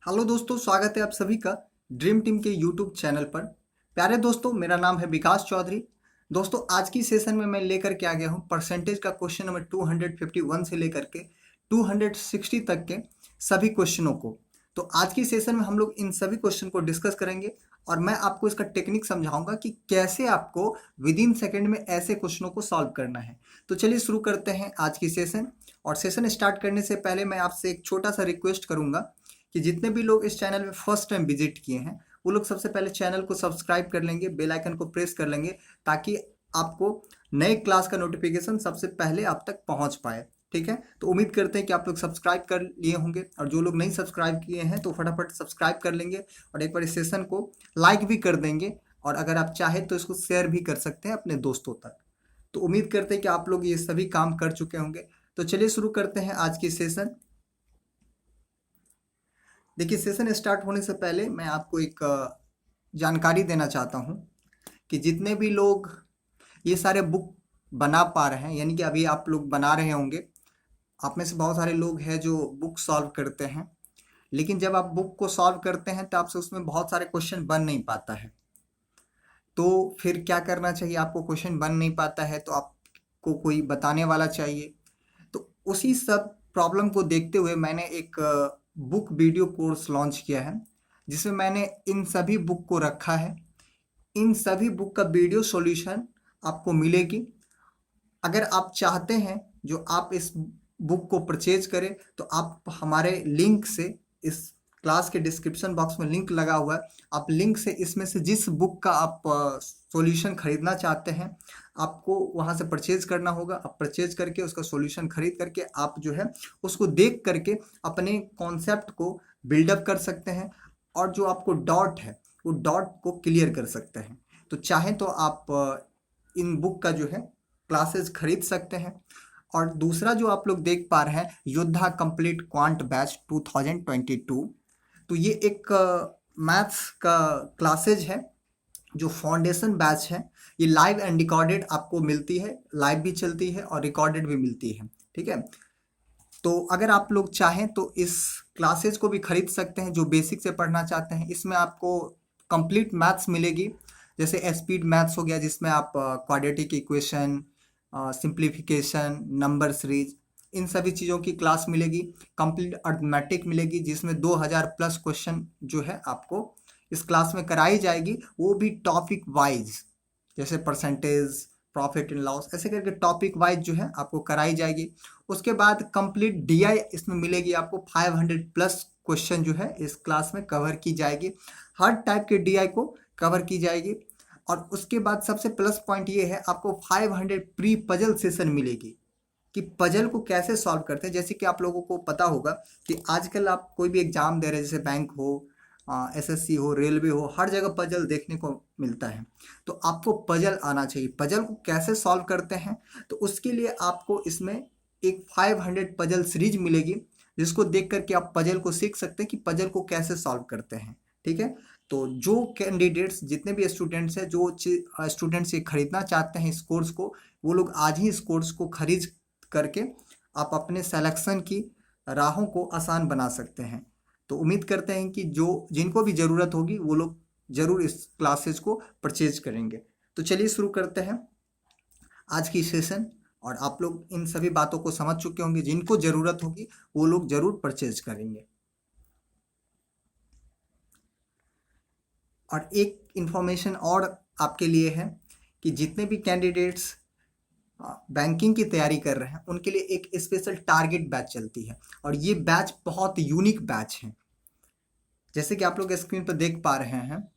Hello दोस्तों, स्वागत है आप सभी का ड्रीम टीम के यूट्यूब चैनल पर। प्यारे दोस्तों, मेरा नाम है विकास चौधरी। दोस्तों, आज की सेशन में मैं लेकर के आ गया हूँ परसेंटेज का क्वेश्चन नंबर 251 से लेकर के 260 तक के सभी क्वेश्चनों को। तो आज की सेशन में हम लोग इन सभी क्वेश्चन को डिस्कस करेंगे और मैं आपको इसका टेक्निक समझाऊंगा कि कैसे आपको विद इन सेकेंड में ऐसे क्वेश्चनों को सॉल्व करना है। तो चलिए शुरू करते हैं आज की सेशन। और सेशन स्टार्ट करने से पहले मैं आपसे एक छोटा सा रिक्वेस्ट करूंगा कि जितने भी लोग इस चैनल में फर्स्ट टाइम विजिट किए हैं वो लोग सबसे पहले चैनल को सब्सक्राइब कर लेंगे, बेल आइकन को प्रेस कर लेंगे ताकि आपको नए क्लास का नोटिफिकेशन सबसे पहले आप तक पहुंच पाए। ठीक है, तो उम्मीद करते हैं कि आप लोग सब्सक्राइब कर लिए होंगे और जो लोग नहीं सब्सक्राइब किए हैं तो फटाफट सब्सक्राइब कर लेंगे और एक बार इस सेशन को लाइक भी कर देंगे और अगर आप चाहें तो इसको शेयर भी कर सकते हैं अपने दोस्तों तक। तो उम्मीद करते हैं कि आप लोग ये सभी काम कर चुके होंगे। तो चलिए शुरू करते हैं आज की सेशन। देखिए, सेशन स्टार्ट होने से पहले मैं आपको एक जानकारी देना चाहता हूँ कि जितने भी लोग ये सारे बुक बना पा रहे हैं, यानी कि अभी आप लोग बना रहे होंगे, आप में से बहुत सारे लोग हैं जो बुक सॉल्व करते हैं, लेकिन जब आप बुक को सॉल्व करते हैं तो आपसे उसमें बहुत सारे क्वेश्चन बन नहीं पाता है। तो फिर क्या करना चाहिए? आपको क्वेश्चन बन नहीं पाता है तो आपको कोई बताने वाला चाहिए। तो उसी सब प्रॉब्लम को देखते हुए मैंने एक बुक वीडियो कोर्स लॉन्च किया है जिसमें मैंने इन सभी बुक को रखा है। इन सभी बुक का वीडियो सॉल्यूशन आपको मिलेगी। अगर आप चाहते हैं जो आप इस बुक को परचेज करें तो आप हमारे लिंक से, इस क्लास के डिस्क्रिप्शन बॉक्स में लिंक लगा हुआ है, आप लिंक से इसमें से जिस बुक का आप सॉल्यूशन खरीदना चाहते हैं आपको वहां से परचेज करना होगा। आप परचेज करके उसका सॉल्यूशन खरीद करके आप जो है उसको देख करके अपने कॉन्सेप्ट को बिल्डअप कर सकते हैं और जो आपको डॉट है वो डॉट को क्लियर कर सकते हैं। तो चाहें तो आप इन बुक का जो है क्लासेस खरीद सकते हैं। और दूसरा जो आप लोग देख पा रहे हैं, योद्धा कंप्लीट क्वांट बैच 2022, तो ये एक मैथ्स का क्लासेज है जो फाउंडेशन बैच है। ये लाइव एंड रिकॉर्डेड आपको मिलती है, लाइव भी चलती है और रिकॉर्डेड भी मिलती है। ठीक है, तो अगर आप लोग चाहें तो इस क्लासेज को भी खरीद सकते हैं जो बेसिक से पढ़ना चाहते हैं। इसमें आपको कंप्लीट मैथ्स मिलेगी, जैसे स्पीड मैथ्स हो गया जिसमें आप quadratic equation, simplification, number series, इन सभी चीज़ों की क्लास मिलेगी। कंप्लीट अर्थमेटिक मिलेगी जिसमें 2000 प्लस क्वेश्चन जो है आपको इस क्लास में कराई जाएगी, वो भी टॉपिक वाइज, जैसे परसेंटेज, प्रॉफिट एंड लॉस, ऐसे करके टॉपिक वाइज जो है आपको कराई जाएगी। उसके बाद कंप्लीट डीआई इसमें मिलेगी आपको, 500 प्लस क्वेश्चन जो है इस क्लास में कवर की जाएगी, हर टाइप के डीआई को कवर की जाएगी। और उसके बाद सबसे प्लस पॉइंट ये है, आपको 500 प्री पजल सेशन मिलेगी कि पजल को कैसे सॉल्व करते हैं। जैसे कि आप लोगों को पता होगा कि आजकल आप कोई भी एग्जाम दे रहे हैं, जैसे बैंक हो, एसएससी हो, रेलवे हो, हर जगह पजल देखने को मिलता है। तो आपको पजल आना चाहिए, पजल को कैसे सॉल्व करते हैं। तो उसके लिए आपको इसमें एक 500 पजल सीरीज मिलेगी जिसको देख करके आप पजल को सीख सकते हैं कि पजल को कैसे सॉल्व करते हैं। ठीक है, तो जो कैंडिडेट्स, जितने भी स्टूडेंट्स हैं, जो स्टूडेंट्स ये खरीदना चाहते हैं इस कोर्स को, वो लोग आज ही इस कोर्स को खरीद करके आप अपने सिलेक्शन की राहों को आसान बना सकते हैं। तो उम्मीद करते हैं कि जो जिनको भी ज़रूरत होगी वो लोग ज़रूर इस क्लासेज को परचेज करेंगे। तो चलिए शुरू करते हैं आज की सेशन। और आप लोग इन सभी बातों को समझ चुके होंगे, जिनको ज़रूरत होगी वो लोग ज़रूर परचेज करेंगे। और एक इन्फॉर्मेशन और आपके लिए है कि जितने भी कैंडिडेट्स बैंकिंग की तैयारी कर रहे हैं उनके लिए एक स्पेशल टारगेट बैच चलती है और ये बैच बहुत यूनिक बैच है। जैसे कि आप लोग स्क्रीन पर देख पा रहे हैं,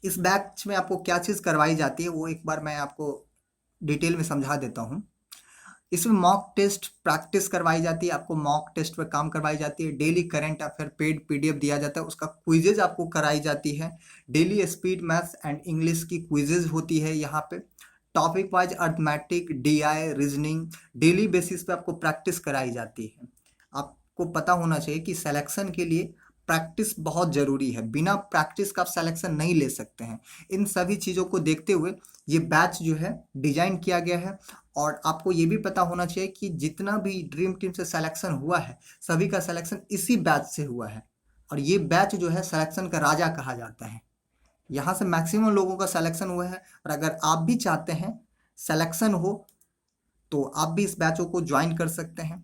इस बैच में आपको क्या चीज़ करवाई जाती है वो एक बार मैं आपको डिटेल में समझा देता हूँ। इसमें मॉक टेस्ट प्रैक्टिस करवाई जाती है, आपको मॉक टेस्ट पर काम करवाई जाती है। Daily current affair paid PDF दिया जाता है, उसका क्विजेज आपको कराई जाती है। Daily speed maths and English की क्विजेज होती है यहाँ पे। Topic wise arithmetic, DI, reasoning daily basis पे आपको प्रैक्टिस कराई जाती है। आपको पता होना चाहिए कि सिलेक्शन के लिए प्रैक्टिस बहुत ज़रूरी है, बिना प्रैक्टिस का आप सिलेक्शन नहीं ले सकते हैं। इन सभी चीज़ों को देखते हुए ये बैच जो है डिजाइन किया गया है। और आपको ये भी पता होना चाहिए कि जितना भी ड्रीम टीम से सिलेक्शन हुआ है सभी का सिलेक्शन इसी बैच से हुआ है। और ये बैच जो है सिलेक्शन का राजा कहा जाता है। यहाँ से मैक्सिमम लोगों का सिलेक्शन हुआ है, और अगर आप भी चाहते हैं सिलेक्शन हो तो आप भी इस बैचों को ज्वाइन कर सकते हैं।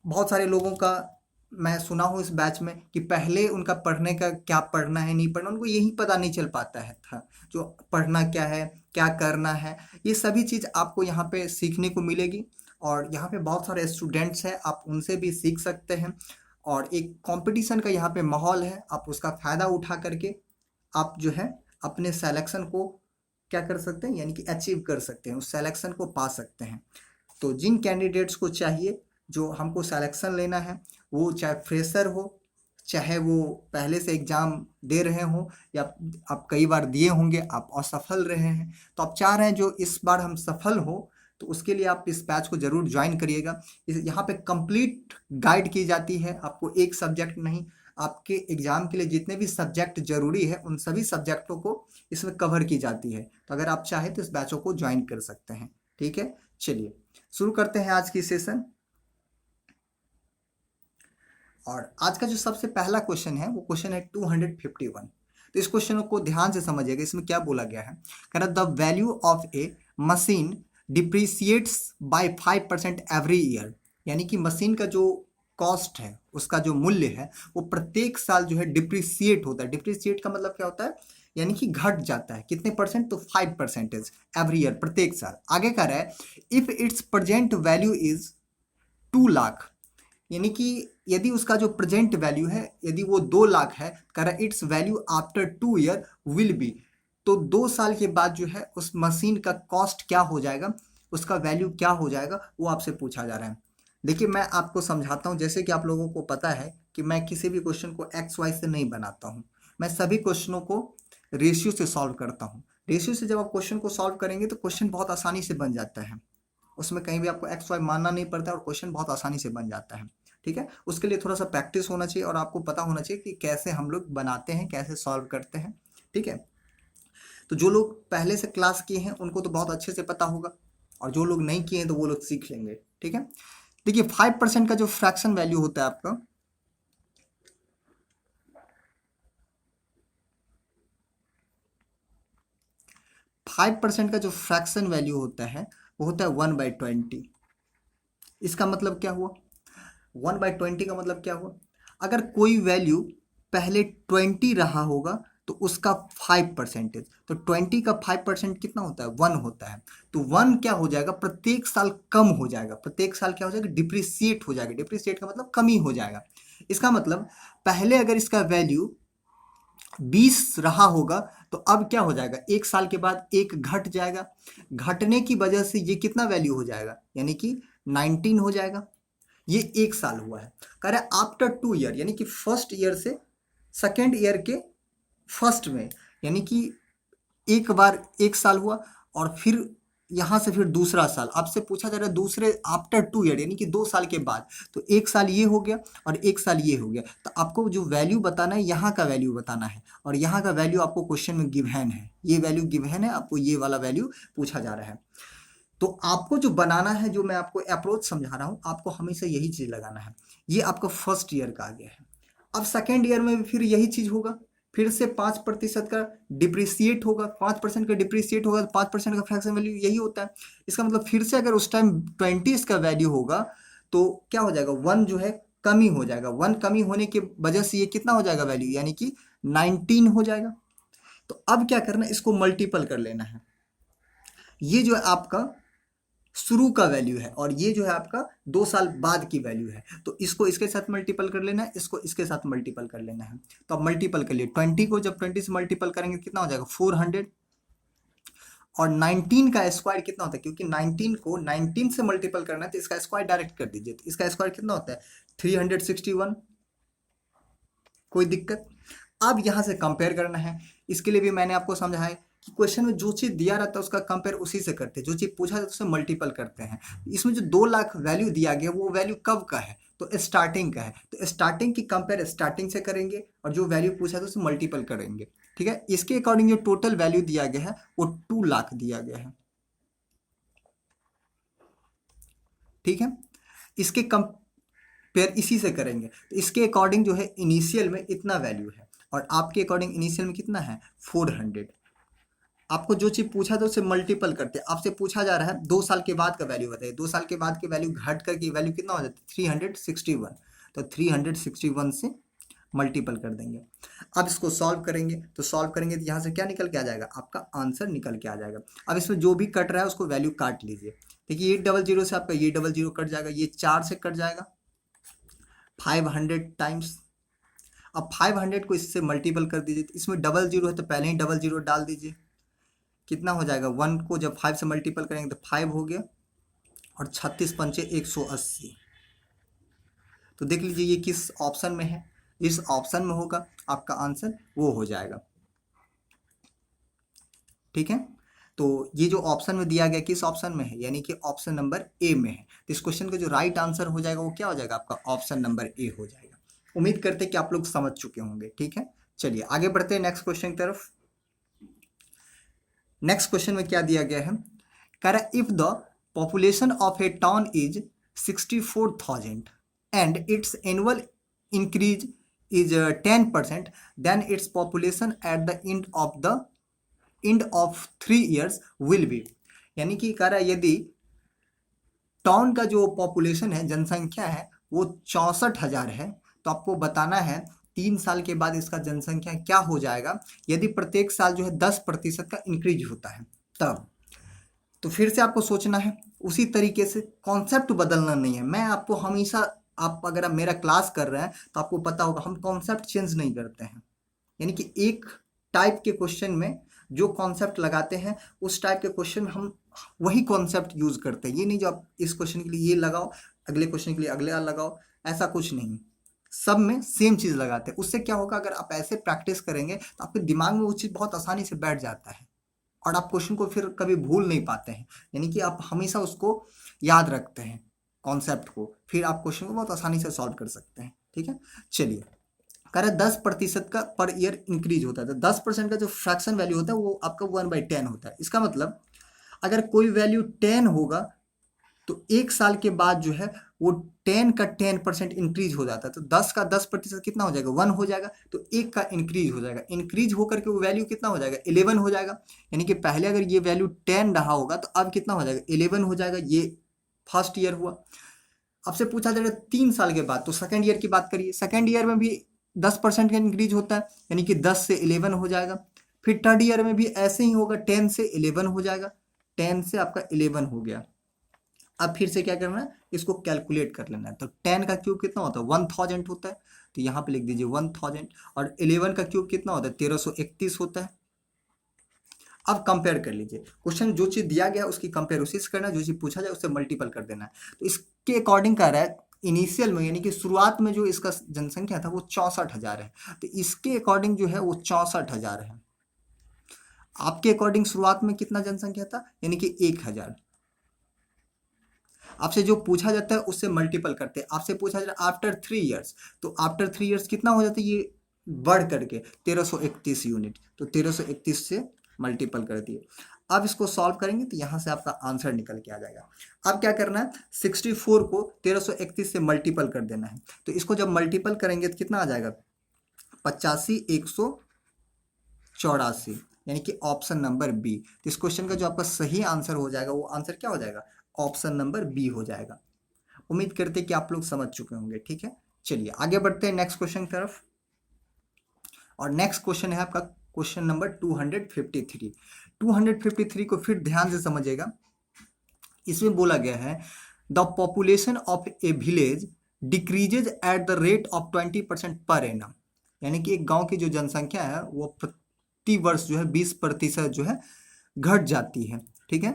बहुत सारे लोगों का मैं सुना हूँ इस बैच में कि पहले उनका पढ़ने का क्या पढ़ना है नहीं पढ़ना, उनको यही पता नहीं चल पाता है था जो पढ़ना क्या है, क्या करना है। ये सभी चीज़ आपको यहाँ पे सीखने को मिलेगी, और यहाँ पे बहुत सारे स्टूडेंट्स हैं, आप उनसे भी सीख सकते हैं। और एक कंपटीशन का यहाँ पे माहौल है, आप उसका फ़ायदा उठा करके आप जो है अपने सेलेक्शन को क्या कर सकते हैं, यानी कि अचीव कर सकते हैं, उस सेलेक्शन को पा सकते हैं। तो जिन कैंडिडेट्स को चाहिए जो हमको सिलेक्शन लेना है, वो चाहे फ्रेशर हो, चाहे वो पहले से एग्ज़ाम दे रहे हों, या आप कई बार दिए होंगे, आप असफल रहे हैं, तो आप चाह रहे हैं जो इस बार हम सफल हो, तो उसके लिए आप इस बैच को ज़रूर ज्वाइन करिएगा। यहाँ पे कंप्लीट गाइड की जाती है, आपको एक सब्जेक्ट नहीं, आपके एग्ज़ाम के लिए जितने भी सब्जेक्ट ज़रूरी है उन सभी सब्जेक्टों को इसमें कवर की जाती है। तो अगर आप चाहें तो इस बैचों को ज्वाइन कर सकते हैं। ठीक है, चलिए शुरू करते हैं आज की सेशन। और आज का जो सबसे पहला क्वेश्चन है वो क्वेश्चन है 251। तो इस क्वेश्चन को ध्यान से समझिएगा, इसमें क्या बोला गया है। कह रहा the value of a machine depreciates by 5% every year, यानी कि मशीन का जो कॉस्ट है, उसका जो मूल्य है, वो प्रत्येक साल जो है डिप्रिसिएट होता है। डिप्रिसिएट का मतलब क्या होता है, यानी कि घट जाता है। कितने परसेंट, तो 5% एवरी ईयर, प्रत्येक साल। आगे कह रहा है if its present value is 2 lakh, यानी कि यदि उसका जो प्रेजेंट वैल्यू है यदि वो 2 लाख है, कह रहा है it's value after 2 year will be, तो 2 साल के बाद जो है उस मशीन का कॉस्ट क्या हो जाएगा, उसका वैल्यू क्या हो जाएगा, वो आपसे पूछा जा रहा है। देखिए मैं आपको समझाता हूँ। जैसे कि आप लोगों को पता है कि मैं किसी भी क्वेश्चन को एक्स वाई से नहीं बनाता हूँ, मैं सभी क्वेश्चनों को रेशियो से सॉल्व करता हूँ। रेशियो से जब आप क्वेश्चन को सॉल्व करेंगे तो क्वेश्चन बहुत आसानी से बन जाता है, उसमें कहीं भी आपको एक्स वाई मानना नहीं पड़ता है और क्वेश्चन बहुत आसानी से बन जाता है। ठीक है, उसके लिए थोड़ा सा प्रैक्टिस होना चाहिए और आपको पता होना चाहिए कि कैसे हम लोग बनाते हैं, कैसे सॉल्व करते हैं। ठीक है, तो जो लोग पहले से क्लास किए हैं उनको तो बहुत अच्छे से पता होगा, और जो लोग नहीं किए हैं तो वो लोग सीख लेंगे। ठीक है, देखिए 5% का जो फ्रैक्शन वैल्यू होता है आपका, फाइव परसेंट का जो फ्रैक्शन वैल्यू होता है वो होता है 1/20। इसका मतलब क्या हुआ, 1/20 का मतलब क्या हुआ, अगर कोई वैल्यू पहले 20 रहा होगा तो उसका 5%, तो 20 का 5% कितना होता है, 1 होता है। तो 1 क्या हो जाएगा, प्रत्येक साल कम हो जाएगा, प्रत्येक साल क्या हो जाएगा, डिप्रिसिएट हो जाएगा। डिप्रिसिएट का मतलब कमी हो जाएगा। इसका मतलब पहले अगर इसका वैल्यू 20 रहा होगा तो अब क्या हो जाएगा, एक साल के बाद एक घट जाएगा। घटने की वजह से ये कितना वैल्यू हो जाएगा, यानी कि 19 हो जाएगा। ये एक साल हुआ है। कह रहा है आफ्टर 2 ईयर, यानी कि फर्स्ट ईयर से सेकेंड ईयर के फर्स्ट में, यानी कि एक बार एक साल हुआ और फिर यहाँ से फिर दूसरा साल। आपसे पूछा जा रहा है दूसरे आफ्टर 2 ईयर, यानी कि 2 साल के बाद, तो एक साल ये हो गया और एक साल ये हो गया। तो आपको जो वैल्यू बताना है यहाँ का वैल्यू बताना है, और यहाँ का वैल्यू आपको क्वेश्चन में गिवन है, ये वैल्यू गिवन है, आपको ये वाला वैल्यू पूछा जा रहा है। तो आपको जो बनाना है, जो मैं आपको अप्रोच समझा रहा हूँ, आपको हमेशा यही चीज़ लगाना है। ये आपका फर्स्ट ईयर का आ गया है। अब सेकेंड ईयर में भी फिर यही चीज़ होगा, फिर से 5% का डिप्रिसिएट होगा, 5% का डिप्रिसिएट होगा, तो 5% का फ्रैक्शन वैल्यू यही होता है। इसका मतलब फिर से अगर उस टाइम 20 इसका वैल्यू होगा तो क्या हो जाएगा, 1 जो है कमी हो जाएगा। 1 कमी होने की वजह से ये कितना हो जाएगा वैल्यू, यानी कि 19 हो जाएगा। तो अब क्या करना है, इसको मल्टीपल कर लेना है। ये जो है आपका शुरू का वैल्यू है और ये जो है आपका 2 साल बाद की वैल्यू है। तो इसको इसके साथ मल्टीपल कर लेना है, इसको इसके साथ मल्टीपल कर लेना है। तो अब मल्टीपल कर लिए, 20 को जब 20 से मल्टीपल करेंगे कितना हो जाएगा, 400। और 19 का स्क्वायर कितना होता है, क्योंकि 19 को 19 से मल्टीपल करना है तो इसका स्क्वायर डायरेक्ट कर दीजिए। तो इसका स्क्वायर कितना होता है, 361। कोई दिक्कत। अब यहाँ से कंपेयर करना है। इसके लिए भी मैंने आपको समझाया है कि क्वेश्चन में जो चीज़ दिया रहता है उसका कंपेयर उसी से करते हैं, जो चीज़ पूछा जाता है उससे मल्टीपल करते हैं। इसमें जो 2 लाख वैल्यू दिया गया वो वैल्यू कब का है, तो स्टार्टिंग का है। तो स्टार्टिंग की कंपेयर स्टार्टिंग से करेंगे और जो वैल्यू पूछा था उससे मल्टीपल करेंगे। ठीक है, इसके अकॉर्डिंग जो टोटल वैल्यू दिया गया है वो 2 लाख दिया गया है। ठीक है, इसके पेयर इसी से करेंगे। तो इसके अकॉर्डिंग जो है इनिशियल में इतना वैल्यू है और आपके अकॉर्डिंग इनिशियल में कितना है 400। आपको जो चीज पूछा था उससे मल्टीपल करते, आपसे पूछा जा रहा है 2 साल के बाद का वैल्यू बताइए, 2 साल के बाद की वैल्यू घट करके वैल्यू कितना हो जाता है 361। तो 361 से मल्टीपल कर देंगे। अब इसको सॉल्व करेंगे, तो सॉल्व करेंगे तो यहाँ से क्या निकल के आ जाएगा, आपका आंसर निकल के आ जाएगा। अब इसमें जो भी कट रहा है उसको वैल्यू काट लीजिए। देखिए ये 00 से आपका ये 00 कट जाएगा, ये 4 से कट जाएगा 500 टाइम्स। अब 500 को इससे मल्टीपल कर दीजिए, तो इसमें 00 है तो पहले ही 00 डाल दीजिए। कितना हो जाएगा, 1 को जब 5 से मल्टीपल करेंगे तो 5 हो गया और 36 पंचे 180। तो देख लीजिए ये किस ऑप्शन में है, इस ऑप्शन में होगा, आपका आंसर वो हो जाएगा। ठीक है, तो ये जो ऑप्शन में दिया गया किस ऑप्शन में है, यानी कि ऑप्शन नंबर ए में है। तो इस क्वेश्चन का जो राइट आंसर हो जाएगा वो क्या हो जाएगा, आपका ऑप्शन नंबर ए हो जाएगा। उम्मीद करते हैं कि आप लोग समझ चुके होंगे। ठीक है, चलिए आगे बढ़ते हैं नेक्स्ट क्वेश्चन की तरफ। नेक्स्ट क्वेश्चन में क्या दिया गया है, कह रहा है if the population of a town is 64,000 and its annual increase is 10%, then its population at the end of 3 years will be. यानी कि कह रहा है यदि टाउन का जो पॉपुलेशन है, जनसंख्या है, वो 64,000 है, तो आपको बताना है 3 साल के बाद इसका जनसंख्या क्या हो जाएगा यदि प्रत्येक साल जो है 10% का इंक्रीज होता है तब। तो फिर से आपको सोचना है, उसी तरीके से कॉन्सेप्ट बदलना नहीं है। मैं आपको हमेशा, आप अगर आप मेरा क्लास कर रहे हैं तो आपको पता होगा हम कॉन्सेप्ट चेंज नहीं करते हैं। यानी कि एक टाइप के क्वेश्चन में जो कॉन्सेप्ट लगाते हैं उस टाइप के क्वेश्चन में हम वही कॉन्सेप्ट यूज करते हैं। ये नहीं जो आप इस क्वेश्चन के लिए ये लगाओ, अगले क्वेश्चन के लिए अगले लगाओ, ऐसा कुछ नहीं, सब में सेम चीज लगाते हैं। उससे क्या होगा, अगर आप ऐसे प्रैक्टिस करेंगे तो आपके दिमाग में वो चीज बहुत आसानी से बैठ जाता है और आप क्वेश्चन को फिर कभी भूल नहीं पाते हैं। यानी कि आप हमेशा उसको याद रखते हैं कॉन्सेप्ट को, फिर आप क्वेश्चन को बहुत आसानी से सॉल्व कर सकते हैं। ठीक है, चलिए कह रहा है 10% का पर ईयर इंक्रीज होता है। तो 10% का जो फ्रैक्शन वैल्यू होता है वो आपका 1/10 होता है। इसका मतलब अगर कोई वैल्यू 10 होगा तो 1 साल के बाद जो है वो 10 का 10% इंक्रीज हो जाता है। तो 10 का 10% कितना हो जाएगा, 1 हो जाएगा, तो 1 का इंक्रीज हो जाएगा। इंक्रीज होकर के वो वैल्यू कितना हो जाएगा, 11 हो जाएगा। यानी कि पहले अगर ये वैल्यू 10 रहा होगा तो अब कितना हो जाएगा, 11 हो जाएगा। ये फर्स्ट ईयर हुआ। आपसे पूछा जा रहा है 3 साल के बाद, तो सेकेंड ईयर की बात करिए। सेकेंड ईयर में भी 10% का इंक्रीज होता है, यानी कि 10 से 11 हो जाएगा। फिर थर्ड ईयर में भी ऐसे ही होगा, 10 से 11 हो जाएगा, 10 से आपका 11 हो गया। अब फिर से क्या करना है, इसको कैलकुलेट कर लेना है। तो 10 का क्यूब कितना होता है, 1000 होता है, तो यहाँ पे लिख दीजिए 1000। और 11 का क्यूब कितना होता है, 1331 होता है। अब कंपेयर कर लीजिए, क्वेश्चन जो चीज दिया गया उसकी कंपेयर उसी से करना है, जो चीज पूछा जाए उससे मल्टीपल कर देना है। तो इसके अकॉर्डिंग कह रहा है इनिशियल में, यानी कि शुरुआत में जो इसका जनसंख्या था वो 64,000 है, तो इसके अकॉर्डिंग जो है वो 64,000 है। आपके अकॉर्डिंग शुरुआत में कितना जनसंख्या था, यानी कि 1000। आपसे जो पूछा जाता है उससे मल्टीपल करते हैं। आपसे पूछा जाता है आफ्टर 3 years, तो आफ्टर 3 years कितना हो जाता है, ये बढ़ करके 1331 यूनिट, तो 1331 से मल्टीपल कर दिए। अब इसको सॉल्व करेंगे तो यहाँ से आपका आंसर निकल के आ जाएगा। अब क्या करना है, 64 को 1331 से मल्टीपल कर देना है। तो इसको जब मल्टीपल करेंगे तो कितना आ जाएगा, 85,184, यानी कि ऑप्शन नंबर बी। तो इस क्वेश्चन का जो आपका सही आंसर हो जाएगा वो आंसर क्या हो जाएगा, ऑप्शन नंबर बी हो जाएगा। उम्मीद करते हैं कि आप लोग समझ चुके होंगे। ठीक है, चलिए आगे बढ़ते हैं नेक्स्ट क्वेश्चन की तरफ। और नेक्स्ट क्वेश्चन है आपका क्वेश्चन नंबर 253। 253 को फिर ध्यान से समझिएगा। इसमें बोला गया है the population of A village decreases at the rate of 20% per annum. यानी कि एक गांव की जो जनसंख्या है वो प्रति वर्ष जो है 20% जो है घट जाती है। ठीक है,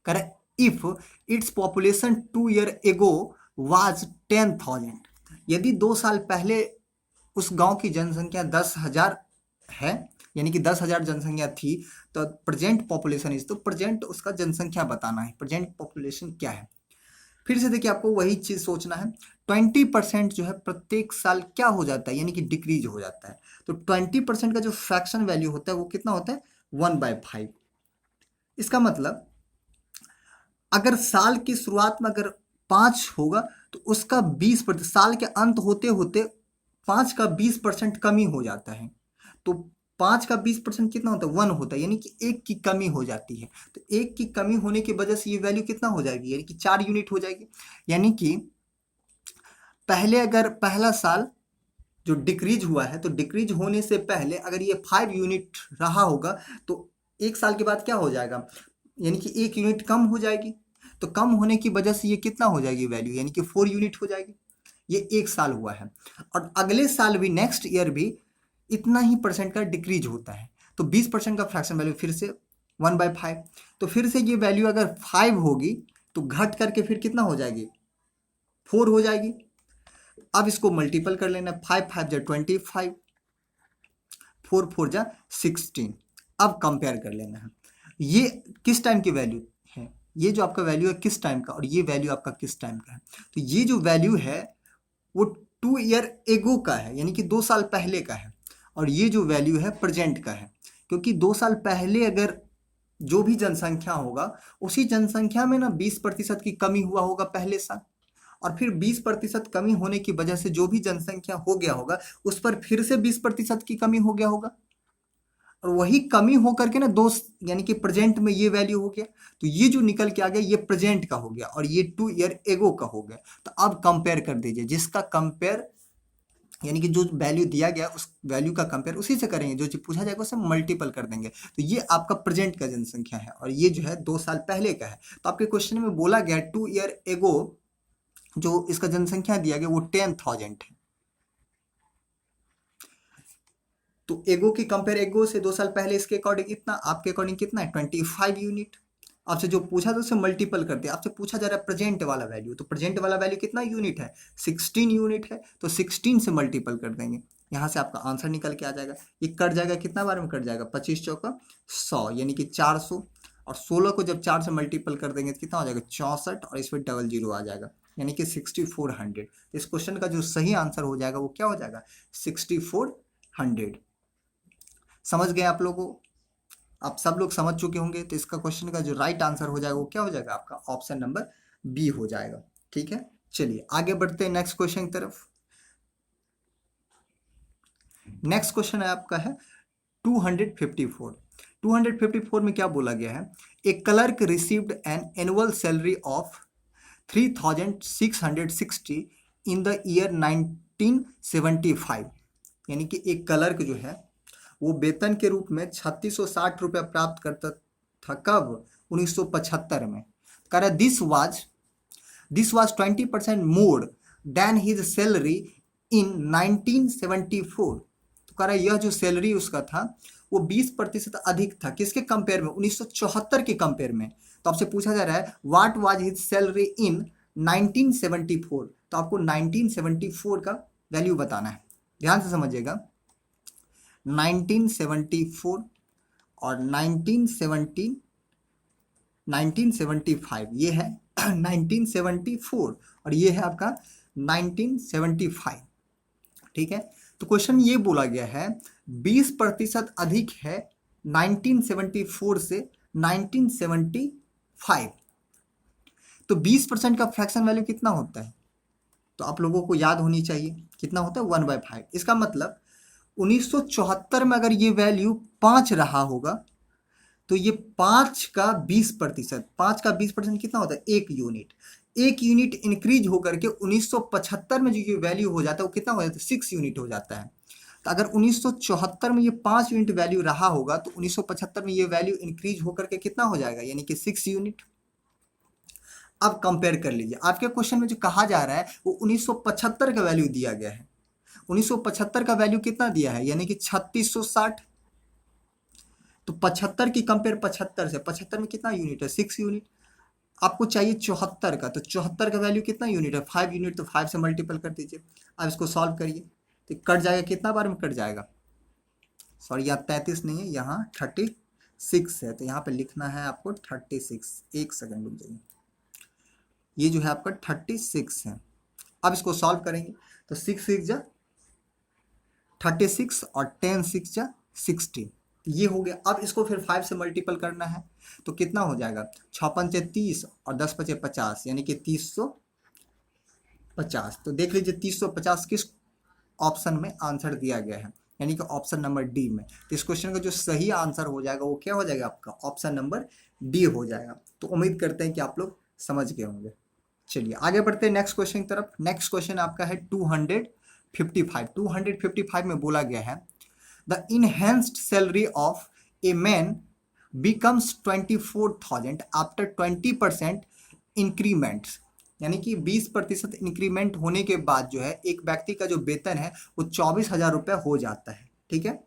कह रहा है if its population 2 year ago was 10,000, यदि 2 साल पहले उस गांव की जनसंख्या 10,000 है, यानी कि 10,000 जनसंख्या थी, तो प्रेजेंट पॉपुलेशन इज, तो प्रेजेंट उसका जनसंख्या बताना है, प्रेजेंट पॉपुलेशन क्या है। फिर से देखिए आपको वही चीज सोचना है, 20% जो है प्रत्येक साल क्या हो जाता है, यानी कि डिक्रीज हो जाता है। तो 20% का जो फ्रैक्शन वैल्यू होता है वो कितना होता है, 1/5। इसका मतलब अगर साल की शुरुआत में अगर 5 होगा तो उसका 20% साल के अंत होते होते 5 का 20% कमी हो जाता है। तो 5 का 20% कितना होता है? 1 होता है, यानी कि 1 की कमी हो जाती है। तो 1 की कमी होने की वजह से ये वैल्यू कितना हो जाएगी? यानी कि 4 यूनिट हो जाएगी। यानी कि पहले अगर पहला साल जो डिक्रीज हुआ है, तो डिक्रीज होने से पहले अगर ये 5 यूनिट रहा होगा तो 1 साल के बाद क्या हो जाएगा? यानी कि 1 यूनिट कम हो जाएगी। तो कम होने की वजह से ये कितना हो जाएगी वैल्यू? यानी कि 4 यूनिट हो जाएगी। ये 1 साल हुआ है। और अगले साल भी, नेक्स्ट ईयर भी इतना ही परसेंट का डिक्रीज होता है। तो 20% का फ्रैक्शन वैल्यू फिर से 1/5। तो फिर से ये वैल्यू अगर 5 होगी तो घट करके फिर कितना हो जाएगी? 4 हो जाएगी। अब इसको मल्टीपल कर लेना, 5 5 जा 25, 4 4 जा 16। अब कंपेयर कर लेना है, ये किस टाइम की वैल्यू है, ये जो आपका वैल्यू है किस टाइम का, और ये वैल्यू आपका किस टाइम का है। तो ये जो वैल्यू है वो 2 ईयर एगो का है, यानी कि 2 साल पहले का है। और ये जो वैल्यू है प्रेजेंट का है, क्योंकि 2 साल पहले अगर जो भी जनसंख्या होगा उसी जनसंख्या में ना 20% की कमी हुआ होगा पहले साल, और फिर 20% कमी होने की वजह से जो भी जनसंख्या हो गया होगा उस पर फिर से 20% की कमी हो गया होगा, और वही कमी होकर के ना दो, यानी कि प्रेजेंट में ये वैल्यू हो गया। तो ये जो निकल के आ गया ये प्रेजेंट का हो गया और ये 2 ईयर एगो का हो गया। तो अब कंपेयर कर दीजिए, जिसका कंपेयर यानी कि जो वैल्यू दिया गया उस वैल्यू का कंपेयर उसी से करेंगे, जो चीज पूछा जाएगा उसे मल्टीपल कर देंगे। तो ये आपका प्रेजेंट का जनसंख्या है और ये जो है 2 साल पहले का है। तो आपके क्वेश्चन में बोला गया 2 ईयर एगो जो इसका जनसंख्या दिया गया वो 10,000 है। तो एगो की कंपेयर एगो से 2 साल पहले इसके अकॉर्डिंग इतना, आपके अकॉर्डिंग कितना है? 25 यूनिट। आपसे जो पूछा था उसे मल्टीपल कर दिया। आपसे पूछा जा रहा है प्रेजेंट वाला वैल्यू, तो प्रेजेंट वाला वैल्यू कितना यूनिट है? 16 यूनिट है। तो 16 से मल्टीपल कर देंगे, यहाँ से आपका आंसर निकल के आ जाएगा। ये कट जाएगा, कितना बार में कट जाएगा? 25 चौका 100, यानी कि 400। और 16 को जब 4 से मल्टीपल कर देंगे तो कितना हो जाएगा? 64, और इस पर डबल जीरो आ जाएगा, यानी कि 6400। इस क्वेश्चन का जो सही आंसर हो जाएगा वो क्या हो जाएगा? 6400। समझ गए आप लोगों? आप सब लोग समझ चुके होंगे। तो इसका क्वेश्चन का जो राइट आंसर हो जाएगा वो क्या हो जाएगा? आपका ऑप्शन नंबर बी हो जाएगा। ठीक है, चलिए आगे बढ़ते हैं नेक्स्ट क्वेश्चन की तरफ। नेक्स्ट क्वेश्चन है आपका है 254। 254 में क्या बोला गया है? A clerk received an annual salary of 3660 in the year 1975। यानी कि एक क्लर्क जो है वो वेतन के रूप में 3660 रुपया प्राप्त करता था। कब? 1975 में। कह रहा this was 20% more than his salary in 1974। तो कह रहा यह जो सैलरी उसका था वो 20% अधिक था। किसके कंपेयर में? 1974 के कंपेयर में। तो आपसे पूछा जा रहा है what was his salary in 1974। तो आपको 1974 का वैल्यू बताना है। ध्यान से समझिएगा, 1974 और 1975 ये है 1974 और ये है आपका 1975। ठीक है, तो क्वेश्चन ये बोला गया है 20% अधिक है 1974 से 1975। तो 20% का फ्रैक्शन वैल्यू कितना होता है? तो आप लोगों को याद होनी चाहिए, कितना होता है? 1/5। इसका मतलब 1974 में अगर ये वैल्यू 5 रहा होगा तो ये 5 का 20%, 5 का 20% कितना होता है? 1 यूनिट। 1 यूनिट इंक्रीज होकर के 1975 में जो ये वैल्यू हो जाता है वो कितना हो जाता है? 6 यूनिट हो जाता है। तो अगर 1974 में ये 5 यूनिट वैल्यू रहा होगा तो 1975 में ये वैल्यू इंक्रीज होकर के कितना हो जाएगा? यानी कि 6 यूनिट। अब कंपेयर कर लीजिए, आपके क्वेश्चन में जो कहा जा रहा है वो 1975 का वैल्यू दिया गया है। 1975 का वैल्यू कितना दिया है? यानी कि 3660। तो 75 की कंपेयर 75 से, 75 में कितना यूनिट है? 6 यूनिट। आपको चाहिए 74 का, तो 74 का वैल्यू कितना यूनिट है? 5 यूनिट। तो 5 से मल्टीपल कर दीजिए। अब इसको सॉल्व करिए तो कट जाएगा, कितना बार में कट जाएगा? सॉरी, यहाँ 33 नहीं है, यहाँ 36 है। तो यहाँ पे लिखना है आपको 36। एक सेकंड रुक जाइए, ये जो है आपका 36 है। अब इसको सॉल्व करेंगे तो 6 6 जा 36 और 10 6 जा 60, ये हो गया। अब इसको फिर 5 से मल्टीपल करना है तो कितना हो जाएगा? 6 पंचे 30 और 10 पचे 50, यानी कि 300 50। तो देख लीजिए 350 किस ऑप्शन में आंसर दिया गया है, यानी कि ऑप्शन नंबर डी में। तो इस क्वेश्चन का जो सही आंसर हो जाएगा वो क्या हो जाएगा आपका, ऑप्शन नंबर डी हो जाएगा। तो उम्मीद करते हैं कि आप लोग समझ गए होंगे। चलिए आगे बढ़ते हैं नेक्स्ट क्वेश्चन की तरफ। नेक्स्ट क्वेश्चन आपका है 255। 255 में बोला गया है the enhanced salary of a man becomes 24,000 after 20% increments, यानी कि 20% इंक्रीमेंट होने के बाद जो है एक व्यक्ति का जो वेतन है वो 24,000 रुपये हो जाता है। ठीक है,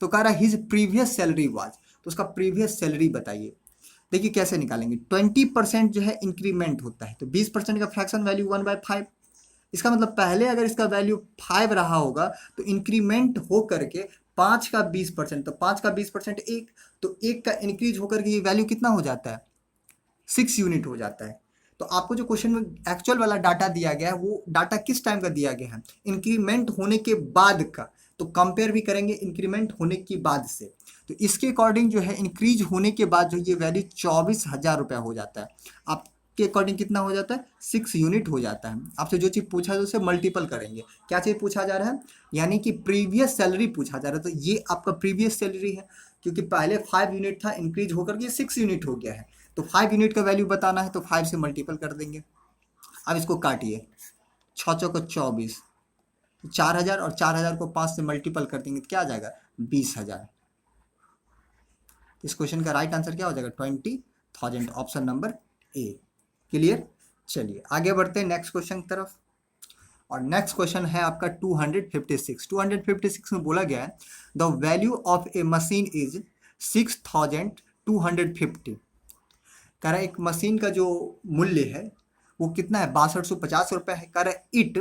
तो कह रहा है हिज प्रीवियस सैलरी वाज, तो उसका प्रीवियस सैलरी बताइए। देखिए कैसे निकालेंगे, 20% जो है इंक्रीमेंट होता है, तो 20% का फ्रैक्शन वैल्यू 1/5। इसका मतलब पहले अगर इसका वैल्यू 5 रहा होगा तो इंक्रीमेंट हो करके 5 का 20%, तो 5 का 20% एक, तो एक का इंक्रीज होकर के ये वैल्यू कितना हो जाता है, 6 यूनिट हो जाता है। तो आपको जो क्वेश्चन में एक्चुअल वाला डाटा दिया गया है वो डाटा किस टाइम का दिया गया है, इंक्रीमेंट होने के बाद का। तो कंपेयर भी करेंगे इंक्रीमेंट होने के बाद से, तो इसके अकॉर्डिंग जो है इंक्रीज होने के बाद जो ये वैल्यू 24,000 रुपया हो जाता है। आपके अकॉर्डिंग कितना हो जाता है, 6 यूनिट हो जाता है। आपसे जो चीज़ पूछा है उसे मल्टीपल करेंगे। क्या चीज़ पूछा जा रहा है, यानी कि प्रीवियस सैलरी पूछा जा रहा है। तो ये आपका प्रीवियस सैलरी है, क्योंकि पहले 5 यूनिट था, इंक्रीज होकर के 6 यूनिट हो गया है। तो 5 यूनिट का वैल्यू बताना है तो 5 से मल्टीपल कर देंगे। अब इसको काटिए, 6 चौको 24, 4,000 और 4,000 को 5 से मल्टीपल कर देंगे तो क्या आ जाएगा, 20,000। इस क्वेश्चन का राइट आंसर क्या हो जाएगा, 20,000, ऑप्शन नंबर ए। क्लियर। चलिए आगे बढ़ते हैं नेक्स्ट क्वेश्चन की तरफ। और नेक्स्ट क्वेश्चन है आपका 256। 256 में बोला गया है the value of a machine is 6,250। कह रहा है एक मशीन का जो मूल्य है वो कितना है, 6250 रुपये है। कह रहा है it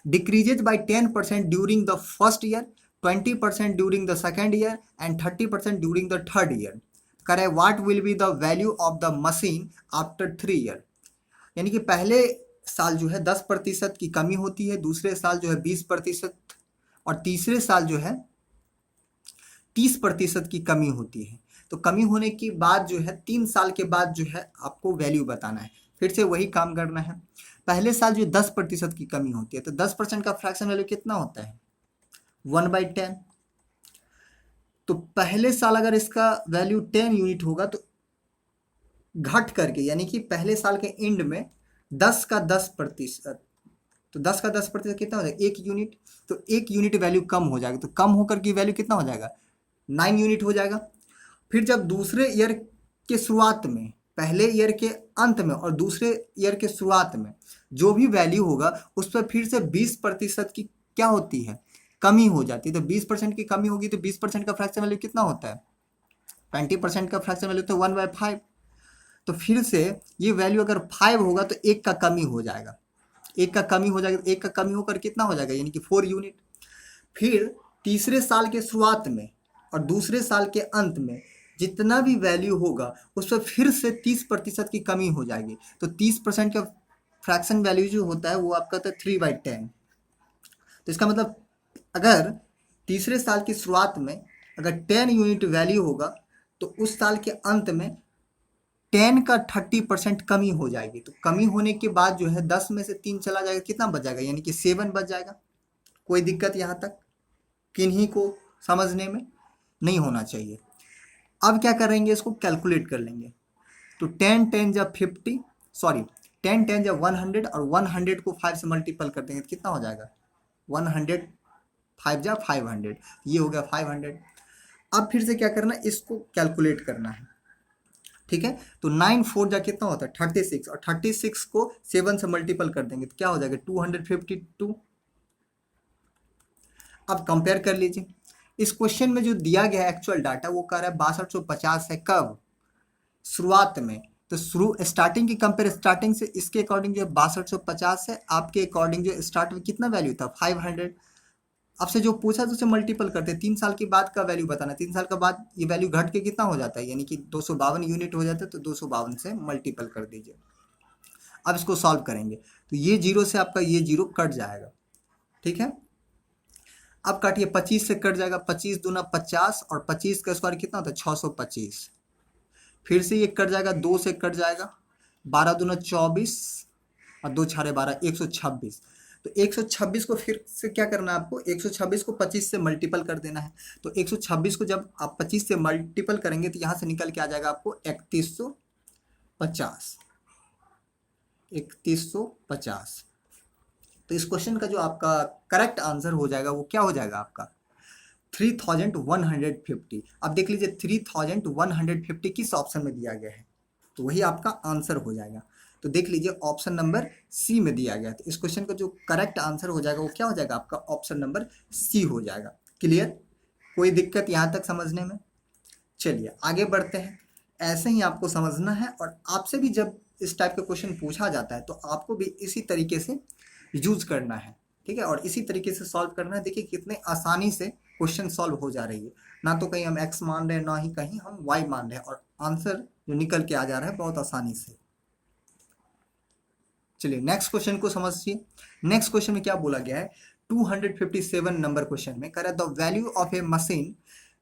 decreases by 10% during the first year, 20% during the second year and 30% during the third year. कह रहा है what will be the value of the machine after 3 year. यानी कि पहले साल जो है 10% की कमी होती है, दूसरे साल जो है 20% और तीसरे साल जो है 30% की कमी होती है। तो कमी होने के बाद जो है 3 साल के बाद जो है आपको वैल्यू बताना है। फिर से वही काम करना है। पहले साल जो 10% की कमी होती है तो 10% का फ्रैक्शन वैल्यू कितना होता है, 1/10। तो पहले साल अगर इसका वैल्यू 10 यूनिट होगा तो घट करके, यानी कि पहले साल के एंड में 10 का 10%, तो 10 का 10% कितना हो जाएगा, 1 यूनिट। तो 1 यूनिट वैल्यू कम हो जाएगा, तो कम होकर की वैल्यू कितना हो जाएगा, 9 यूनिट हो जाएगा। फिर जब दूसरे ईयर के शुरुआत में, पहले ईयर के अंत में और दूसरे ईयर के शुरुआत में जो भी वैल्यू होगा उस पर फिर से 20% की क्या होती है, कमी हो जाती है। तो 20% की कमी होगी तो 20% का फ्रैक्शन वैल्यू कितना होता है, 20% का फ्रैक्शन वैल्यू तो 1/5। तो फिर से ये वैल्यू अगर 5 होगा तो 1 का कमी हो जाएगा, 1 का कमी हो जाएगा, 1 का कमी होकर कितना हो जाएगा, यानी कि 4 यूनिट। फिर तीसरे साल के शुरुआत में और दूसरे साल के अंत में जितना भी वैल्यू होगा उस पर फिर से 30% की कमी हो जाएगी। तो 30% का फ्रैक्शन वैल्यू जो होता है वो आपका होता है 3/10। तो इसका मतलब अगर तीसरे साल की शुरुआत में अगर 10 यूनिट वैल्यू होगा तो उस साल के अंत में 10 का 30% कमी हो जाएगी। तो कमी होने के बाद जो है 10 में से 3 चला जाएगा, कितना बच जाएगा, यानी कि 7 बच जाएगा। कोई दिक्कत यहाँ तक किन्हीं को समझने में नहीं होना चाहिए। अब क्या करेंगे, इसको कैलकुलेट कर लेंगे। तो 10 10 जब 50, सॉरी 10 10 जब 100 और 100 को 5 से मल्टीपल कर देंगे तो कितना हो जाएगा, 100 5 जा 500, ये हो गया 500। अब फिर से क्या करना है, इसको कैलकुलेट करना है। ठीक है, तो 9 4 जा कितना होता है 36, और 36 को 7 से मल्टीपल कर देंगे तो क्या हो जाएगा 252। अब कंपेयर कर लीजिए, इस क्वेश्चन में जो दिया गया है एक्चुअल डाटा वो कह रहा है 6250 है, कब, शुरुआत में। तो शुरू स्टार्टिंग की कंपेयर स्टार्टिंग से इसके अकॉर्डिंग जो 6250 है, आपके अकॉर्डिंग जो स्टार्ट में कितना वैल्यू था 500। आपसे जो पूछा तो उसे मल्टीपल करते, 3 साल के बाद का वैल्यू बताना। 3 साल के बाद ये वैल्यू घट के कितना हो जाता है, यानी कि 252 यूनिट हो जाता है। तो 252 से मल्टीपल कर दीजिए। अब इसको सॉल्व करेंगे तो ये जीरो से आपका ये जीरो कट जाएगा। ठीक है, अब काटिए, 25 से कट जाएगा, 25 दूना 50 और 25 का स्क्वायर कितना होता है 625। फिर से ये कट जाएगा, 2 से कट जाएगा, 12 दूना 24 और 2×6 = 12, 126। तो 126 को फिर से क्या करना है आपको, 126 को 25 से मल्टीपल कर देना है। तो 126 को जब आप 25 से मल्टीपल करेंगे तो यहाँ से निकल के आ जाएगा आपको 3150। 3150। तो इस क्वेश्चन का जो आपका करेक्ट आंसर हो जाएगा वो क्या हो जाएगा आपका 3150। अब देख लीजिए 3150 किस ऑप्शन में दिया गया है, तो वही आपका आंसर हो जाएगा। तो देख लीजिए ऑप्शन नंबर सी में दिया गया है। तो इस क्वेश्चन का जो करेक्ट आंसर हो जाएगा वो क्या हो जाएगा आपका ऑप्शन नंबर सी हो जाएगा। क्लियर, कोई दिक्कत यहाँ तक समझने में? चलिए आगे बढ़ते हैं। ऐसे ही आपको समझना है और आपसे भी जब इस टाइप का क्वेश्चन पूछा जाता है तो आपको भी इसी तरीके से यूज करना है, ठीक है, और इसी तरीके से सॉल्व करना है। देखिए कितने आसानी से क्वेश्चन सॉल्व हो जा रही है, ना तो कहीं हम एक्स मान रहे हैं ना ही कहीं हम वाई मान रहे हैं, और आंसर जो निकल के आ जा रहा है बहुत आसानी से। चलिए नेक्स्ट क्वेश्चन को समझिए। नेक्स्ट क्वेश्चन में क्या बोला गया है, 257 नंबर क्वेश्चन में कह रहा है the value of a machine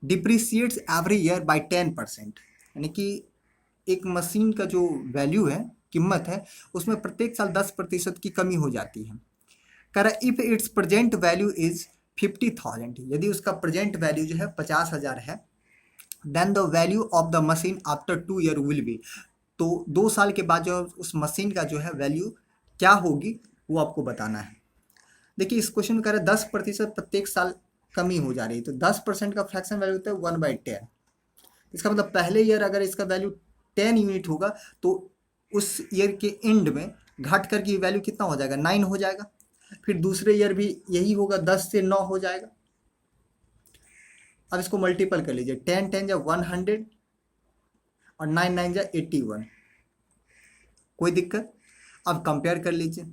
depreciates every year by 10%। यानी कि एक मशीन का जो वैल्यू है, कीमत है, उसमें प्रत्येक साल 10% की कमी हो जाती है। कह रहा है if its present value is 50,000, यदि उसका प्रेजेंट वैल्यू जो है 50,000 है, then the value of the machine after 2 year will be, तो 2 साल के बाद जो उस मशीन का जो है वैल्यू क्या होगी वो आपको बताना है। देखिए इस क्वेश्चन में कह रहा है 10% प्रत्येक साल कमी हो जा रही है, तो 10% का फ्रैक्शन वैल्यू होता है 1/10। इसका मतलब पहले ईयर अगर इसका वैल्यू 10 यूनिट होगा तो उस ईयर के एंड में घट कर की वैल्यू कितना हो जाएगा, 9 हो जाएगा। फिर दूसरे ईयर भी यही होगा, 10 से 9 हो जाएगा। अब इसको मल्टीपल कर लीजिए, 10 10 जा 100 और 9 9 जा 81। कोई दिक्कत? अब कंपेयर कर लीजिए,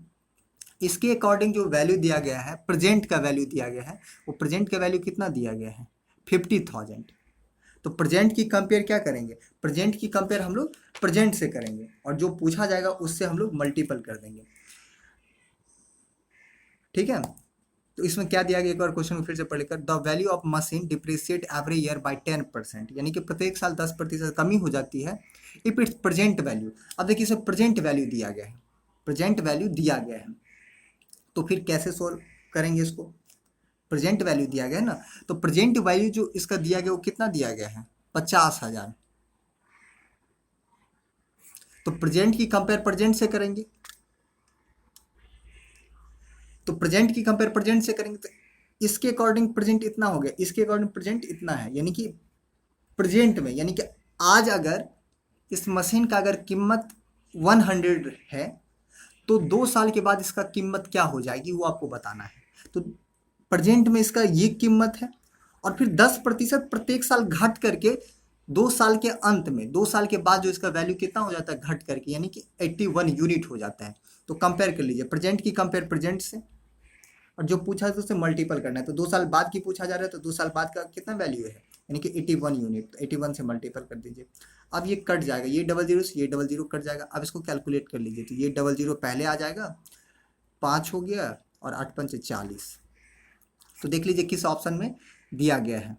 इसके अकॉर्डिंग जो वैल्यू दिया गया है, प्रेजेंट का वैल्यू दिया गया है, वो प्रेजेंट का वैल्यू कितना दिया गया है 50,000। तो प्रेजेंट की कंपेयर क्या करेंगे, प्रेजेंट की कंपेयर हम लोग प्रेजेंट से करेंगे और जो पूछा जाएगा उससे हम लोग मल्टीपल कर देंगे, ठीक है। तो इसमें क्या दिया गया, एक बार क्वेश्चन को फिर से पढ़ लेकर, the value of machine depreciate every year by 10%, यानी कि प्रत्येक साल 10% कमी हो जाती है इफ इट्स प्रेजेंट वैल्यू। अब देखिए इसे प्रेजेंट वैल्यू दिया गया है, प्रेजेंट वैल्यू दिया गया है, तो फिर कैसे सोल्व करेंगे इसको, प्रेजेंट वैल्यू दिया गया है ना, तो प्रेजेंट वैल्यू जो इसका दिया गया वो कितना दिया गया है 50,000। तो प्रेजेंट की कंपेयर प्रेजेंट से करेंगे, तो प्रेजेंट की कंपेयर प्रेजेंट से करेंगे तो इसके अकॉर्डिंग प्रेजेंट इतना हो गया, इसके अकॉर्डिंग प्रेजेंट इतना है, यानी कि प्रेजेंट में, यानी कि आज अगर इस मशीन का अगर कीमत 100 है तो 2 साल के बाद इसका कीमत क्या हो जाएगी वो आपको बताना है। तो प्रेजेंट में इसका ये कीमत है और फिर 10% प्रत्येक साल घट करके 2 साल के अंत में, 2 साल के बाद जो इसका वैल्यू कितना हो जाता है घट करके, यानी कि 81 यूनिट हो जाता है। तो कंपेयर कर लीजिए, प्रेजेंट की कंपेयर प्रेजेंट से, और जो पूछा है तो उससे मल्टीपल करना है। तो 2 साल बाद की पूछा जा रहा है तो 2 साल बाद का कितना वैल्यू है, यानी कि 81 यूनिट, तो 81 से मल्टीपल कर दीजिए। अब ये कट जाएगा, ये 00 से ये 00 कट जाएगा। अब इसको कैलकुलेट कर लीजिए, तो ये 00 पहले आ जाएगा, 5 हो गया और 8 5 40। तो देख लीजिए किस ऑप्शन में दिया गया है,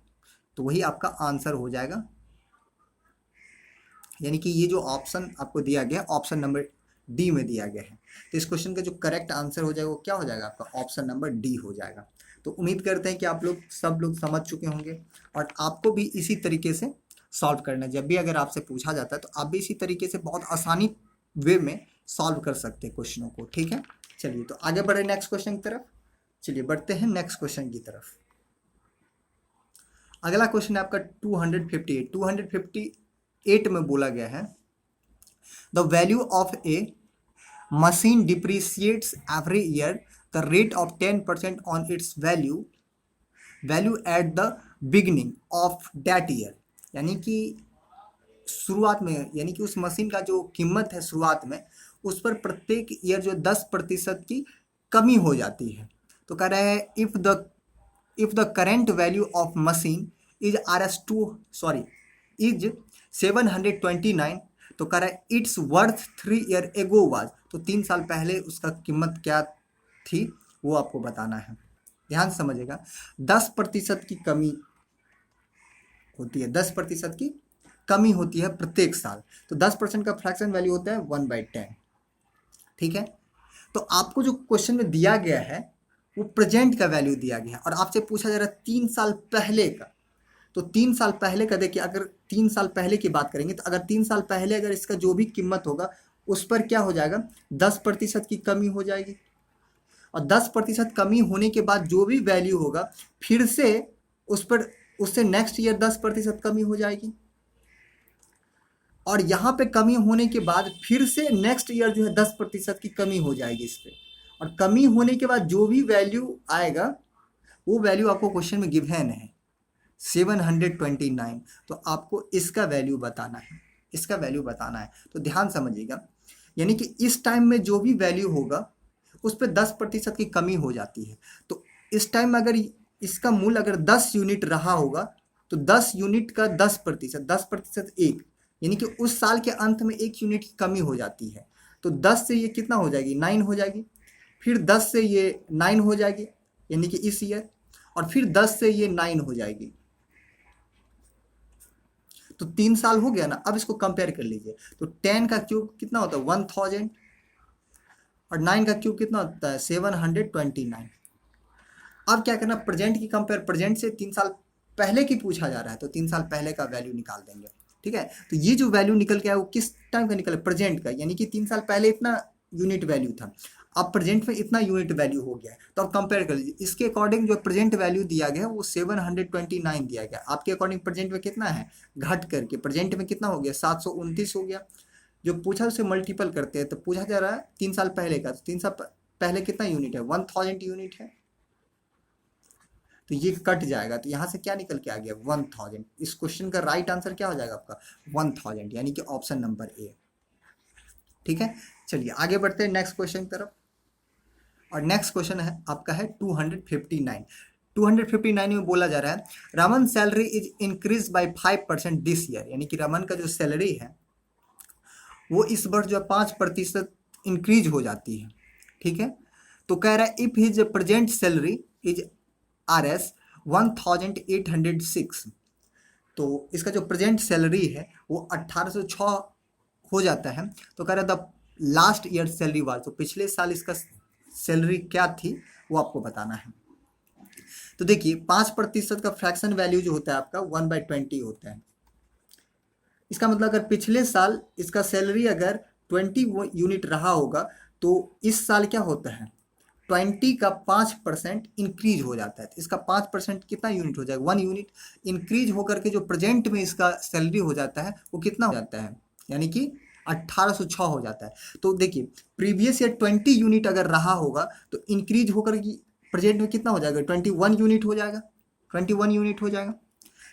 तो वही आपका आंसर हो जाएगा। यानी कि ये जो ऑप्शन आपको दिया गया ऑप्शन नंबर डी में दिया गया है। तो इस क्वेश्चन का जो करेक्ट आंसर हो जाएगा वो क्या हो जाएगा आपका ऑप्शन नंबर डी हो जाएगा। तो उम्मीद करते हैं कि आप लोग सब लोग समझ चुके होंगे और आपको भी इसी तरीके से सॉल्व करना है। जब भी अगर आपसे पूछा जाता है तो आप भी इसी तरीके से बहुत आसानी वे में सॉल्व कर सकते हैं क्वेश्चनों को, ठीक है। चलिए तो आगे बढ़े नेक्स्ट क्वेश्चन की तरफ। चलिए बढ़ते हैं नेक्स्ट क्वेश्चन की तरफ। अगला क्वेश्चन है आपका 258 में बोला गया है the value of a machine depreciates every year the rate of 10% on its value at the beginning of that year. यानी कि शुरुआत में, यानी कि उस मशीन का जो कीमत है शुरुआत में, उस पर प्रत्येक ईयर जो 10% की कमी हो जाती है। तो कह रहा है if the current value of machine is is 729, तो कह रहा है it's worth 3 year ago was, तो 3 साल पहले उसका कीमत क्या थी वो आपको बताना है। ध्यान से समझिएगा, 10% की कमी होती है, 10% की कमी होती है प्रत्येक साल। तो 10% का फ्रैक्शन वैल्यू होता है 1/10, ठीक है। तो आपको जो क्वेश्चन में दिया गया है वो प्रेजेंट का वैल्यू दिया गया है और आपसे पूछा जा रहा है 3 साल पहले का। तो 3 साल पहले का देखिए, अगर 3 साल पहले की बात करेंगे तो अगर 3 साल पहले अगर इसका जो भी कीमत होगा उस पर क्या हो जाएगा, 10% की कमी हो जाएगी। और 10% कमी होने के बाद जो भी वैल्यू होगा फिर से उस पर उससे नेक्स्ट ईयर 10% कमी हो जाएगी। और यहाँ पे कमी होने के बाद फिर से नेक्स्ट ईयर जो है 10% की कमी हो जाएगी इस पे। और कमी होने के बाद जो भी वैल्यू आएगा वो वैल्यू आपको क्वेश्चन में गिवन है 729। तो आपको इसका वैल्यू बताना है, इसका वैल्यू बताना है। तो ध्यान समझिएगा, यानी कि इस टाइम में जो भी वैल्यू होगा उस पर 10% की कमी हो जाती है। तो इस टाइम अगर इसका मूल्य अगर 10 यूनिट रहा होगा तो 10 यूनिट का 10%, 10% एक, यानी कि उस साल के अंत में 1 यूनिट की कमी हो जाती है। तो 10 से ये कितना हो जाएगी, 9 हो जाएगी। फिर 10 से ये 9 हो जाएगी यानी कि इस ईयर, और फिर 10 से ये 9 हो जाएगी। तो 3 साल हो गया ना। अब इसको कंपेयर कर लीजिए, तो 10 का क्यूब कितना होता है 1000 और 9 का क्यूब कितना होता है 729। अब क्या करना, प्रेजेंट की कंपेयर, प्रेजेंट से 3 साल पहले की पूछा जा रहा है तो 3 साल पहले का वैल्यू निकाल देंगे। ठीक है, तो ये जो वैल्यू निकल के आया वो किस टाइम का निकला, प्रेजेंट का, यानी कि 3 साल पहले इतना यूनिट वैल्यू था, अब प्रेजेंट में इतना यूनिट वैल्यू हो गया है। तो अब कंपेयर कर लीजिए, इसके अकॉर्डिंग जो प्रेजेंट वैल्यू दिया गया है वो 729 दिया गया। आपके अकॉर्डिंग प्रेजेंट में कितना है, घट करके प्रेजेंट में कितना हो गया 729 हो गया। जो पूछा उसे मल्टीपल करते हैं, तो पूछा जा रहा है 3 साल पहले का, तो 3 साल पहले कितना यूनिट है 1000 यूनिट है। तो ये कट जाएगा, तो यहाँ से क्या निकल के आ गया 1000। इस क्वेश्चन का राइट आंसर क्या हो जाएगा आपका 1000, यानी कि ऑप्शन नंबर ए। ठीक है, चलिए आगे बढ़ते हैं नेक्स्ट क्वेश्चन की तरफ। और नेक्स्ट क्वेश्चन है आपका है 259। 259 में बोला जा रहा है Raman salary is increase by 5% this year, यानी कि रमन का जो सैलरी है वो इस वर्ष जो है 5% इंक्रीज हो जाती है। ठीक है, तो कह रहा है if his present salary is RS 1806, तो इसका जो प्रेजेंट सैलरी है वो 1806 हो जाता है। तो कह रहा है the last year salary was, तो पिछले साल इसका सैलरी क्या थी वो आपको बताना है। तो देखिए 5% का फ्रैक्शन वैल्यू जो होता है आपका 1/20 होता है। इसका मतलब अगर पिछले साल इसका सैलरी अगर 20 यूनिट रहा होगा तो इस साल क्या होता है 20 का 5% इंक्रीज हो जाता है। तो इसका 5% कितना यूनिट हो जाएगा 1 यूनिट इंक्रीज होकर के जो प्रेजेंट में इसका सैलरी हो जाता है वो कितना हो जाता है, यानी कि 1806 हो जाता है। तो देखिए प्रीवियस ईयर 20 यूनिट अगर रहा होगा तो इंक्रीज होकर के प्रेजेंट में कितना हो जाएगा 21 यूनिट हो जाएगा, 21 यूनिट हो जाएगा।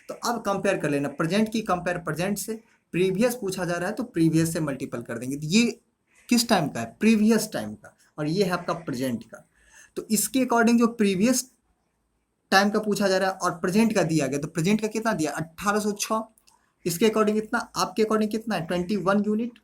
तो अब कंपेयर कर लेना, प्रेजेंट की कंपेयर प्रेजेंट से, प्रीवियस पूछा जा रहा है तो प्रीवियस से मल्टीपल कर देंगे। तो ये किस टाइम का है, प्रीवियस टाइम का, और ये है आपका प्रेजेंट का। तो इसके अकॉर्डिंग जो प्रीवियस टाइम का पूछा जा रहा है और प्रेजेंट का दिया गया, तो प्रेजेंट का कितना दिया 1806, इसके अकॉर्डिंग कितना, आपके अकॉर्डिंग कितना है 21 यूनिट,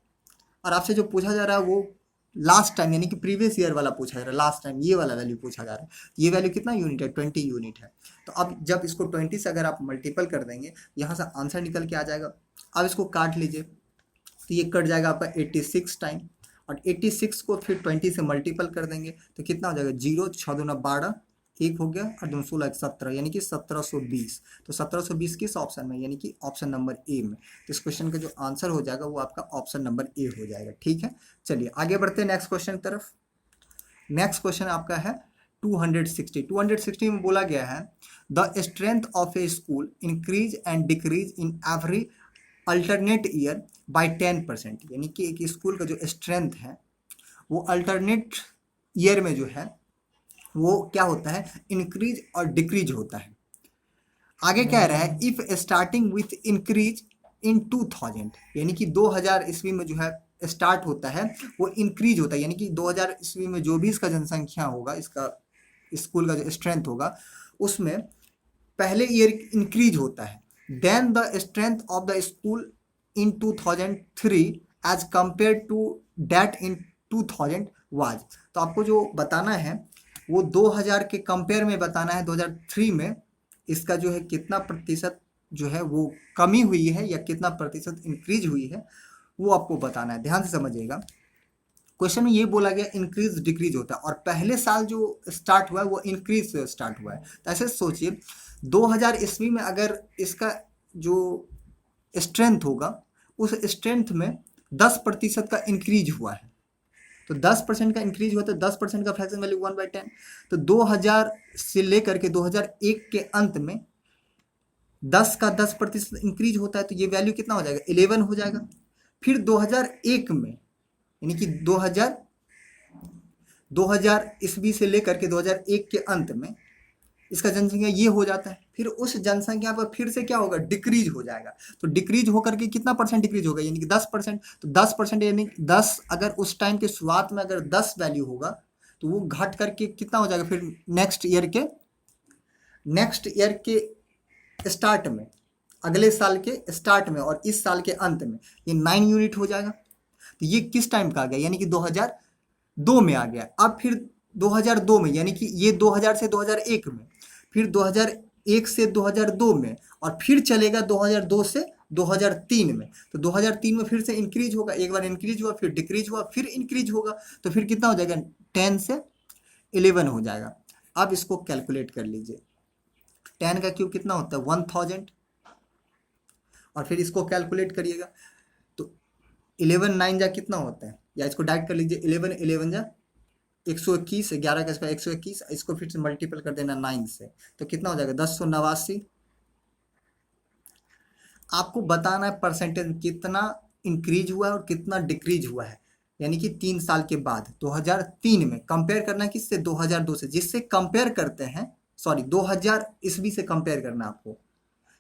और आपसे जो पूछा जा रहा है वो लास्ट टाइम यानी कि प्रीवियस ईयर वाला पूछा जा रहा है, लास्ट टाइम ये वाला वैल्यू पूछा जा रहा है। ये वैल्यू कितना यूनिट है 20 यूनिट है। तो अब जब इसको 20 से अगर आप मल्टीपल कर देंगे यहाँ से आंसर निकल के आ जाएगा। अब इसको काट लीजिए, तो ये कट जाएगा आपका 86 टाइम, और 86 को फिर 20 से मल्टीपल कर देंगे तो कितना हो जाएगा 0 6 दूना 12, 1 हो गया, और 2 16 17, यानी कि 1720। तो 1720 किस ऑप्शन में, यानी कि ऑप्शन नंबर ए में। तो इस क्वेश्चन का जो आंसर हो जाएगा वो आपका ऑप्शन नंबर ए हो जाएगा। ठीक है, चलिए आगे बढ़ते हैं नेक्स्ट क्वेश्चन की तरफ। नेक्स्ट क्वेश्चन आपका है 260। 260 में बोला गया है the strength of a school increase and decrease in every alternate year by 10%, यानी कि एक स्कूल का जो स्ट्रेंथ है वो अल्टरनेट ईयर में जो है वो क्या होता है इंक्रीज और डिक्रीज होता है। आगे कह रहा है if starting with increase in 2000, यानी कि 2000 ईस्वी में जो है स्टार्ट होता है वो इंक्रीज होता है, यानी कि 2000 ईस्वी में जो भी इसका जनसंख्या होगा, इसका स्कूल का जो स्ट्रेंथ होगा उसमें पहले ईयर इंक्रीज होता है। Then the strength of the school in 2003 as compare to that in 2000 was. तो आपको जो बताना है वो 2000 के कंपेयर में बताना है 2003 में इसका जो है कितना प्रतिशत जो है वो कमी हुई है या कितना प्रतिशत इंक्रीज हुई है वो आपको बताना है। ध्यान से समझिएगा। क्वेश्चन में ये बोला गया इंक्रीज डिक्रीज होता है, और पहले साल जो स्टार्ट हुआ है वो इंक्रीज से स्टार्ट हुआ है। तो ऐसे सोचिए 2000 ईस्वी में अगर इसका जो स्ट्रेंथ होगा उस स्ट्रेंथ में 10% का इंक्रीज हुआ है, तो 10% का इंक्रीज हुआ तो 10% का फ्रैक्शन वैल्यू 1/10। तो 2000 से लेकर के 2001 के अंत में 10 का 10% इंक्रीज होता है, तो ये वैल्यू कितना हो जाएगा 11 हो जाएगा। फिर 2001 में यानी कि 2000 ईस्वी से लेकर के 2001 के अंत में इसका जनसंख्या ये हो जाता है। फिर उस जनसंख्या पर फिर से क्या होगा डिक्रीज हो जाएगा, तो डिक्रीज होकर के कितना परसेंट डिक्रीज होगा यानी कि 10%। तो 10% यानी 10 अगर उस टाइम के शुरुआत में अगर 10 वैल्यू होगा तो वो घट करके कितना हो जाएगा फिर नेक्स्ट ईयर के स्टार्ट में, अगले साल के स्टार्ट में और इस साल के अंत में ये 9 यूनिट हो जाएगा। तो ये किस टाइम का आ गया यानी कि 2002 में आ गया। अब फिर 2002 में यानी कि ये 2000 से 2001 में, फिर 2001 से 2002 में, और फिर चलेगा 2002 से 2003 में। तो 2003 में फिर से इंक्रीज होगा, एक बार इंक्रीज हुआ फिर डिक्रीज हुआ फिर इंक्रीज होगा, तो फिर कितना हो जाएगा 10 से 11 हो जाएगा। अब इसको कैलकुलेट कर लीजिए, 10 का क्यूब कितना होता है 1000, और फिर इसको कैलकुलेट करिएगा तो 11 9 जा कितना होता है, या इसको डायरेक्ट कर लीजिए 11 11 जा 121, 11 का स्क्वायर 121, इसको फिर से मल्टीपल कर देना 9 से, तो कितना हो जाएगा 1089। आपको बताना है परसेंटेज कितना इंक्रीज हुआ है और कितना डिक्रीज हुआ है, यानी कि 3 साल के बाद 2003 में कंपेयर करना है किससे 2002 से, जिससे कंपेयर करते हैं 2000 ईस्वी से कंपेयर करना आपको,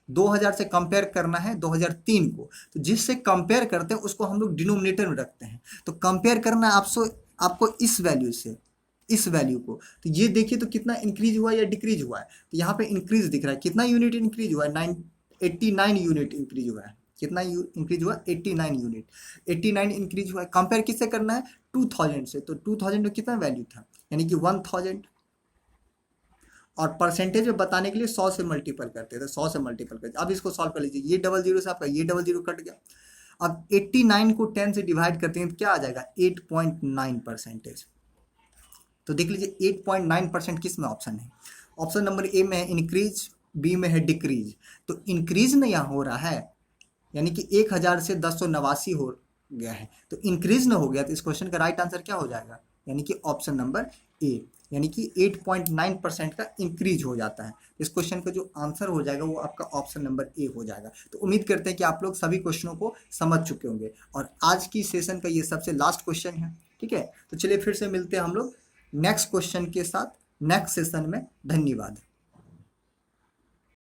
2000 से कंपेयर करना है 2003 को, तो जिससे कंपेयर करते हैं उसको हम लोग डिनोमिनेटर में रखते हैं। तो कंपेयर करना है आपको इस वैल्यू से इस वैल्यू को, तो ये देखिए तो कितना इंक्रीज हुआ या डिक्रीज हुआ है, तो यहाँ पे इंक्रीज दिख रहा है, कितना यूनिट इंक्रीज हुआ है 89 यूनिट इंक्रीज हुआ है, कितना इंक्रीज हुआ 89 यूनिट, 89 इंक्रीज हुआ है। कंपेयर किससे करना है 2000 से, तो 2000 में कितना वैल्यू था यानी कि 1000, और परसेंटेज में बताने के लिए 100 से मल्टीपल करते हैं, तो 100 से मल्टीपल करते। अब इसको सॉल्व कर लीजिए, ये 00 से आपका ये 00 कट गया। अब 89 को 10 से डिवाइड करते हैं तो क्या आ जाएगा 8.9%। तो देख लीजिए 8.9% किस में ऑप्शन है, ऑप्शन नंबर ए में है इंक्रीज, बी में है डिक्रीज। तो इंक्रीज ना यहाँ हो रहा है यानी कि 1000 से 1089 हो गया है, तो इंक्रीज ना हो गया, तो इस क्वेश्चन का राइट आंसर क्या हो जाएगा यानी कि ऑप्शन नंबर ए, यानी कि 8.9% का इंक्रीज हो जाता है। इस क्वेश्चन का जो आंसर हो जाएगा वो आपका ऑप्शन नंबर ए हो जाएगा। तो उम्मीद करते हैं कि आप लोग सभी क्वेश्चनों को समझ चुके होंगे, और आज की सेशन का ये सबसे लास्ट क्वेश्चन है, ठीक है। तो चलिए फिर से मिलते हैं हम लोग नेक्स्ट क्वेश्चन के साथ नेक्स्ट सेशन में। धन्यवाद।